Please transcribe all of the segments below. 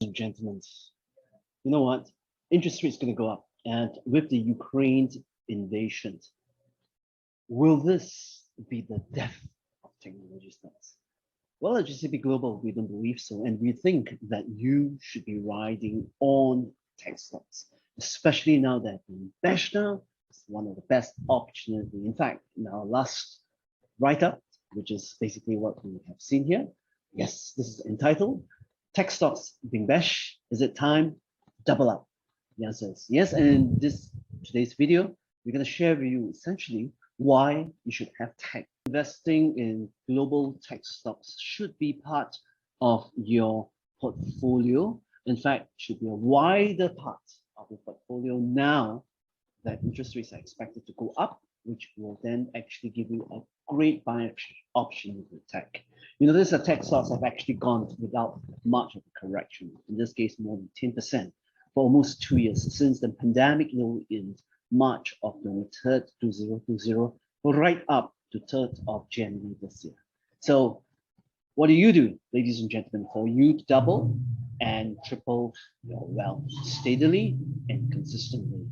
and gentlemen, you know what? Interest rates going to go up, and with the Ukraine invasion, will this be the death of technology stocks? Well, at GCP Global, we don't believe so, and we think that you should be riding on tech stocks, especially now that in bearish now is one of the best opportunity. In fact, in our last write-up, which is basically what we have seen here, yes, this is entitled "Tech Stocks Being Bearish. Is it time to double up?" The answer is yes, and in today's video, we're going to share with you essentially why you should have tech. Investing in global tech stocks should be part of your portfolio. In fact, should be a wider part of your portfolio now that interest rates are expected to go up, which will then actually give you a great buy option with tech. You notice that tech stocks have actually gone without much of a correction. In this case, more than 10% for almost 2 years since the pandemic low in March of 23rd, 2020, right up to 3rd of January this year. So what do you do, ladies and gentlemen, for you to double and triple your wealth steadily and consistently?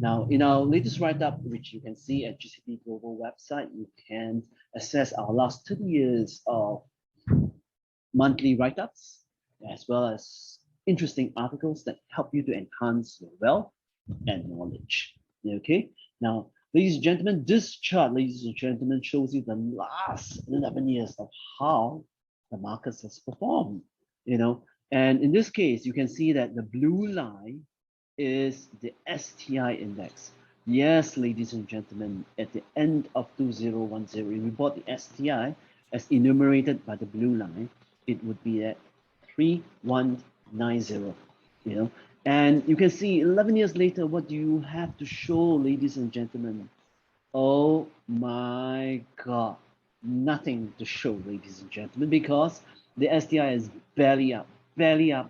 Now, in our latest write-up, which you can see at GCP Global website, you can access our last 30 years of monthly write-ups, as well as interesting articles that help you to enhance your wealth and knowledge. Okay, now, ladies and gentlemen, this chart, ladies and gentlemen, shows you the last 11 years of how the markets has performed, and in this case, you can see that the blue line is the STI index. Yes, ladies and gentlemen, at the end of 2010, we bought the STI as enumerated by the blue line. It would be at 3190, and you can see 11 years later, what do you have to show, ladies and gentlemen? Oh my God, nothing to show, ladies and gentlemen, because the STI is barely up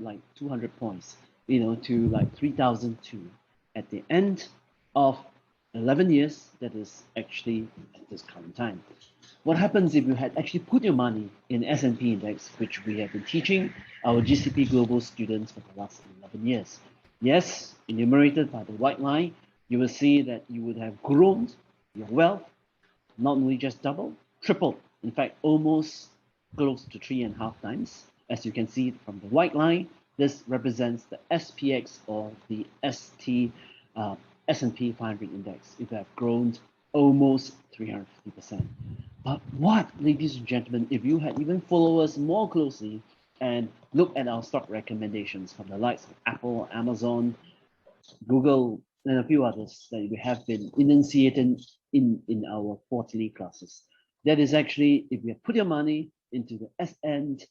like 200 points, to like 3002 at the end of 11 years. That is actually at this current time. What happens if you had actually put your money in S&P index, which we have been teaching our GCP Global students for the last 11 years? Yes, enumerated by the white line, you will see that you would have grown your wealth, not only just double, triple, in fact, almost close to 3.5 times. As you can see from the white line, this represents the SPX or the S&P 500 index. It would have grown almost 350%. But what, ladies and gentlemen, if you had even followed us more closely and look at our stock recommendations from the likes of Apple, Amazon, Google, and a few others that we have been enunciating in our quarterly classes. That is actually, if you put your money into the S&INFT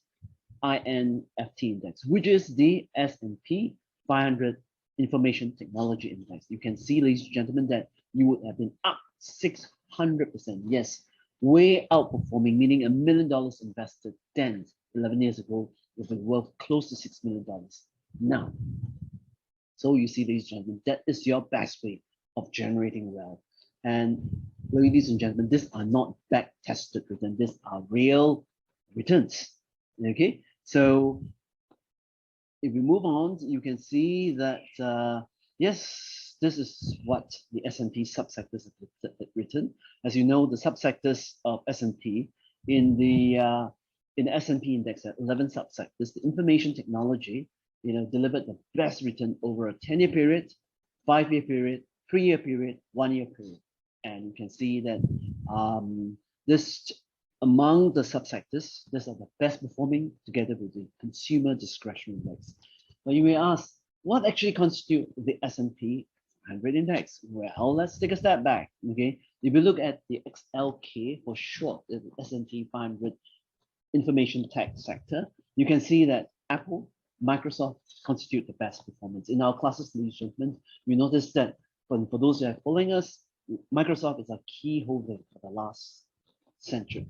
index, which is the S&P 500 Information Technology Index, you can see, ladies and gentlemen, that you would have been up 600%. Yes, way outperforming, meaning $1 million invested then 11 years ago with a worth close to $6 million now. So you see, ladies and gentlemen, that is your best way of generating wealth. And ladies and gentlemen, these are not back-tested returns. These are real returns. Okay, so if we move on, you can see that yes, this is what the S&P subsectors have written. As you know, the subsectors of S&P in the S&P index at 11 subsectors, the information technology, delivered the best return over a 10-year period, 5-year period, 3-year period, 1-year period. And you can see that this among the subsectors, these are the best performing together with the consumer discretionary index. But you may ask, what actually constitutes the S&P 500 index? Well, let's take a step back. Okay, if you look at the XLK for short, the S&P 500 information tech sector, you can see that Apple, Microsoft constitute the best performance. In our classes, ladies and gentlemen, we noticed that for those who are following us, Microsoft is a key holder for the last century,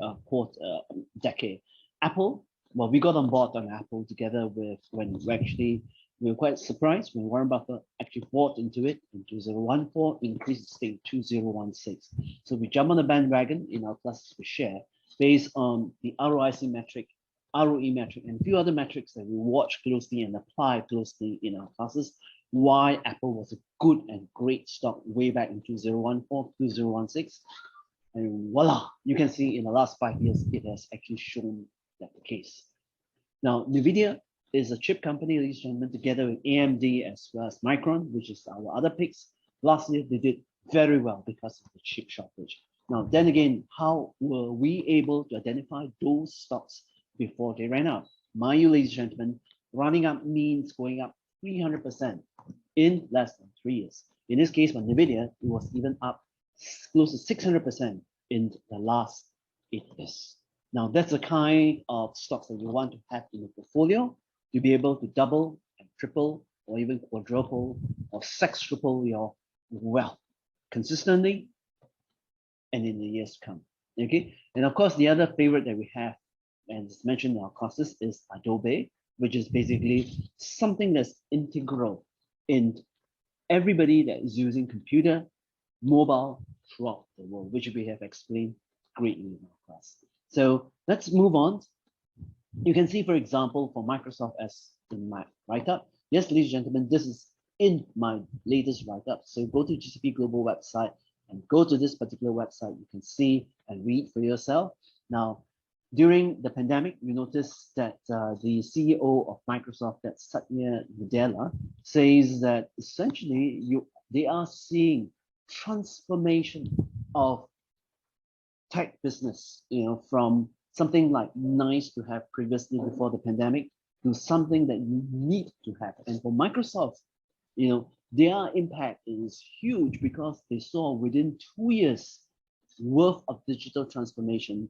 decade. Apple, well, we got on board on Apple together with when we were quite surprised when Warren Buffett actually bought into it in 2014, increased its stake 2016. So we jump on the bandwagon in our classes we share based on the ROIC metric ROE metric, and a few other metrics that we watch closely and apply closely in our classes, why Apple was a good and great stock way back in 2014, 2016. And voila, you can see in the last 5 years, it has actually shown that the case. Now, NVIDIA is a chip company, ladies and gentlemen, together with AMD as well as Micron, which is our other picks. Last year, they did very well because of the chip shortage. Now, then again, how were we able to identify those stocks before they ran out? Mind you, ladies and gentlemen, running up means going up 300% in less than 3 years. In this case, for NVIDIA, it was even up close to 600% in the last 8 years. Now, that's the kind of stocks that you want to have in your portfolio to be able to double and triple or even quadruple or sextuple your wealth consistently and in the years to come. Okay, and of course, the other favorite that we have, and it's mentioned in our courses, is Adobe, which is basically something that's integral in everybody that is using computer, mobile throughout the world, which we have explained greatly in our class. So let's move on. You can see, for example, for Microsoft as in my write-up. Yes, ladies and gentlemen, this is in my latest write-up. So go to GCP Global website and go to this particular website. You can see and read for yourself. Now, during the pandemic, you notice that the CEO of Microsoft, that's Satya Nadella, says that essentially they are seeing transformation of tech business, from something like nice to have previously before the pandemic to something that you need to have. And for Microsoft, their impact is huge because they saw within 2 years worth of digital transformation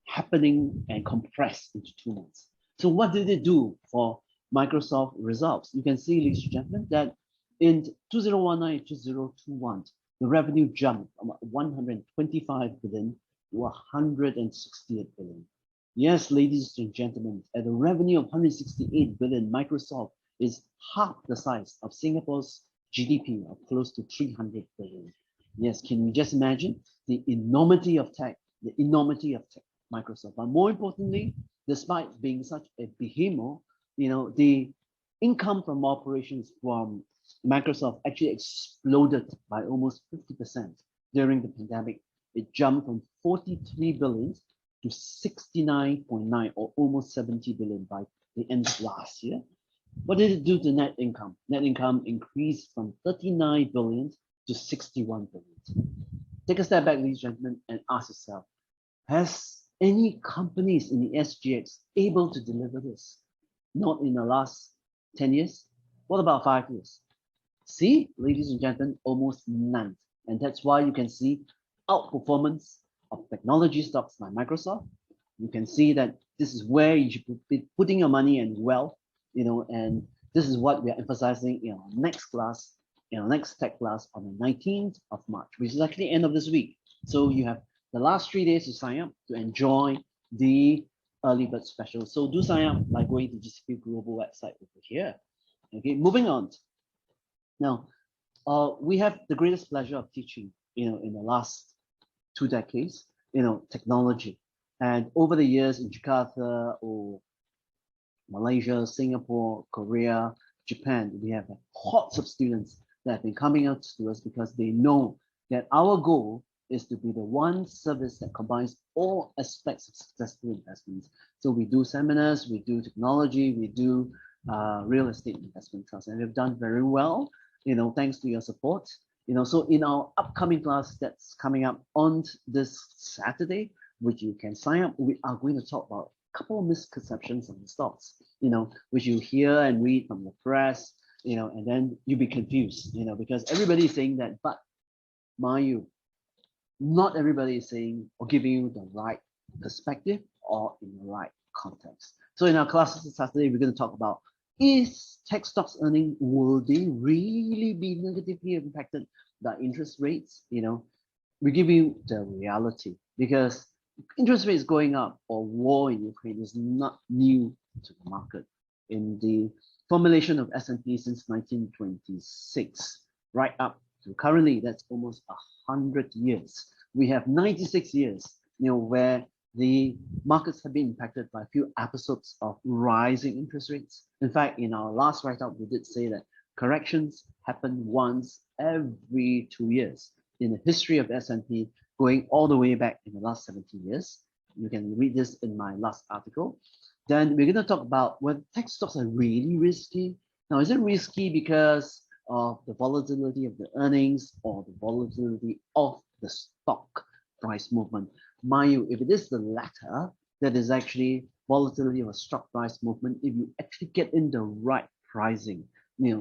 happening and compressed into 2 months. So what did they do for Microsoft results? You can see, ladies and gentlemen, that in 2019, 2021, the revenue jumped from 125 billion to 168 billion. Yes, ladies and gentlemen, at a revenue of 168 billion, Microsoft is half the size of Singapore's GDP of close to 300 billion. Yes, can you just imagine the enormity of tech, Microsoft? But more importantly, despite being such a behemoth, the income from operations from Microsoft actually exploded by almost 50% during the pandemic. It jumped from 43 billion to 69.9 or almost 70 billion by the end of last year. What did it do to net income? Net income increased from 39 billion to 61 billion. Take a step back, ladies and gentlemen, and ask yourself, has any companies in the SGX able to deliver this? Not in the last 10 years. What about 5 years? See, ladies and gentlemen, almost none. And that's why you can see outperformance of technology stocks like Microsoft. You can see that this is where you should be putting your money and wealth, and this is what we are emphasizing in our next class, in our next tech class on the 19th of March, which is actually the end of this week. So you have the last 3 days to sign up to enjoy the early bird special. So do sign up by going to GCP Global website over here. Okay, moving on. Now, we have the greatest pleasure of teaching, in the last 2 decades, technology. And over the years in Jakarta or Malaysia, Singapore, Korea, Japan, we have hordes of students that have been coming out to us because they know that our goal is to be the one service that combines all aspects of successful investments. So we do seminars, we do technology, we do real estate investment trusts, and we've done very well, thanks to your support. So in our upcoming class that's coming up on this Saturday, which you can sign up, we are going to talk about a couple of misconceptions on the stocks, which you hear and read from the press, and then you'll be confused, because everybody is saying that, but mind you, not everybody is saying or giving you the right perspective or in the right context. So in our classes this Saturday, we're going to talk about, is tech stocks earning, will they really be negatively impacted by interest rates? We give you the reality, because interest rates going up or war in Ukraine is not new to the market. In the formulation of S&P since 1926, right up to currently, that's almost 100 years. We have 96 years, where the markets have been impacted by a few episodes of rising interest rates. In fact, in our last write-up, we did say that corrections happen once every 2 years in the history of the S&P, going all the way back in the last 70 years. You can read this in my last article. Then we're going to talk about whether tech stocks are really risky. Now, is it risky because of the volatility of the earnings or the volatility of the stock price movement? Mind you, if it is the latter, that is actually volatility of a stock price movement. If you actually get in the right pricing,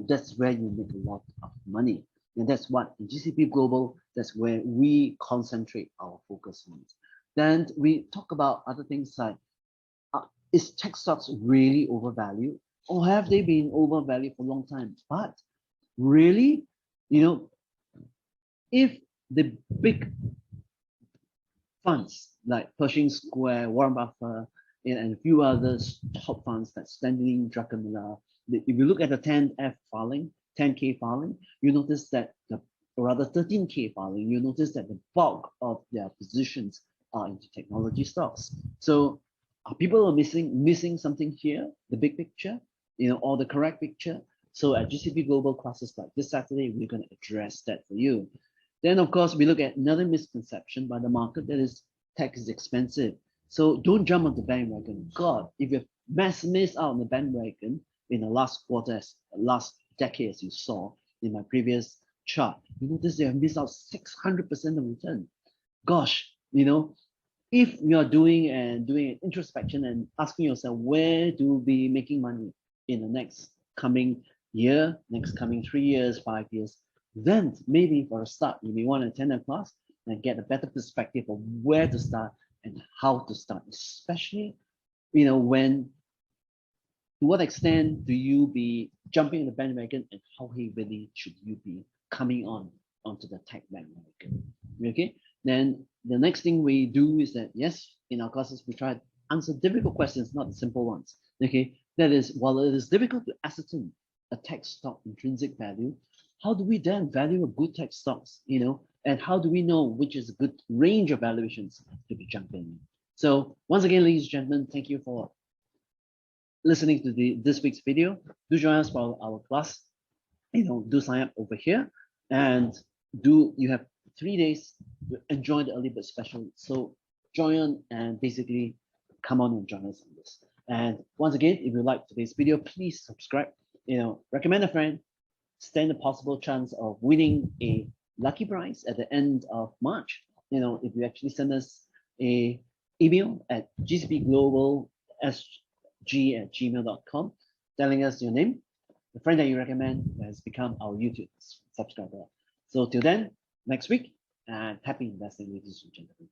that's where you make a lot of money. And that's what in GCP Global, that's where we concentrate our focus on. Then we talk about other things like, is tech stocks really overvalued? Or have they been overvalued for a long time? But really, if the big funds like Pershing Square, Warren Buffett, and a few others, top funds like Stanley Druckenmiller, if you look at the 10F filing, 10K filing, you notice that or rather 13K filing, you notice that the bulk of their positions are into technology stocks. So people are missing something here, the big picture, or the correct picture. So at GCP Global classes like this Saturday, we're going to address that for you. Then, of course, we look at another misconception by the market, that is tech is expensive. So don't jump on the bandwagon. God, if you've missed out on the bandwagon in the last quarter, last decade, as you saw in my previous chart, you notice they have missed out 600% of return. Gosh, if you are doing an introspection and asking yourself, where do we be making money in the next coming year, next coming 3 years, 5 years, then maybe for a start, you may want to attend a class and get a better perspective of where to start and how to start, especially, when, to what extent do you be jumping in the bandwagon and how heavily should you be coming onto the tech bandwagon, okay? Then the next thing we do is that, yes, in our classes, we try to answer difficult questions, not the simple ones, okay? That is, while it is difficult to ascertain a tech stock intrinsic value, how do we then value a good tech stocks, and how do we know which is a good range of valuations to be jumping in? So once again, ladies and gentlemen, thank you for listening to this week's video. Do join us for our class. Do sign up over here, and you have 3 days to enjoy the early bird special. So join on and basically come on and join us on this. And once again, if you like today's video, please subscribe. Recommend a friend. Stand a possible chance of winning a lucky prize at the end of March. If you actually send us a email at gcpglobalsg@gmail.com, telling us your name, the friend that you recommend has become our YouTube subscriber. So till then, next week, and happy investing, ladies and gentlemen.